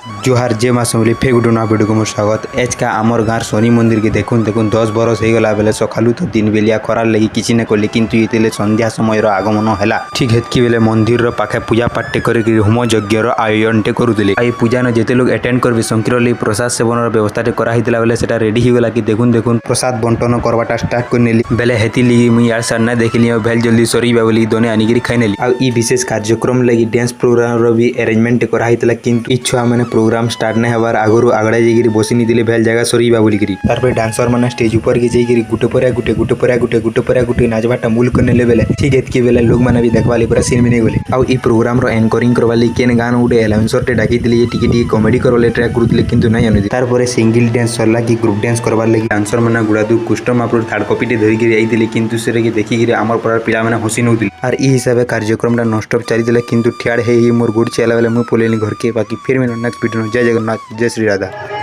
जोहार जे मासमली फेक गुटे नवा भिडियो को स्वागत। एज का आमर गाँव शनि मंदिर के देखुन 10 बरस हो गला बेले सकालू तो दिन बेलिया करार लगी किसी न कले किंतु ये संध्या समय आगमन है ठीक हेतकी बेले मंदिर पाखे पूजा पाठ कर होम यज्ञ आयोजन करुले। आई पूजा न जिते लोग अटेंड करेंगे संकीर्ण लगी प्रसाद सेवन व्यवस्था कराइला बेले से रेडी होगा कि देखुन प्रसाद बंटन करवाटा स्टार्ट कर बेले हेती लगी मुझे यार सार ना देखली भेल जल्दी सरीबा बोली दोने आनिक खाई नेली। आ विशेष कार्यक्रम लगी डांस प्रोग्राम भी अरेंजमेंट कराइला किंतु ई छुआ मैंने प्रोग्राम स्टार्ट नहीं हबार आगु आगड़े जाइए बसी नहीं भेल जगह सरीबा बोलिकी तार डांसर मैंने स्टेज ऊपर के जाइए गुटे पर गुटे नाचबाटा मूल करने बेले ठीक है बेले लोग मैंने भी देखवा पूरा सीन में नहीं गले। आउ ई प्रोग्राम एंकरिंग करवा केन गान गोटे एलाउंसर डाकी टी कमेडी करवाले ट्राए करुले किंतु नहीं अनुदी तार सिंगल डांस सरला कि ग्रुप डांस करवार लगी डांसर मैंने गुड़ादू कुष्टम आप थार्ड कपी धरिकी जाइए किंतु से देखिक आमर पार पिला मैंने हसी नौली और ई हिसाब से कार्यक्रम नॉनस्टॉप चली किंतु ठियाड़ है मोर गुड़ चला बेले मुझे पलैली घर के बाकी फिर मैं नेक्स्ट वीडियो जय जगन्नाथ जय श्री राधा।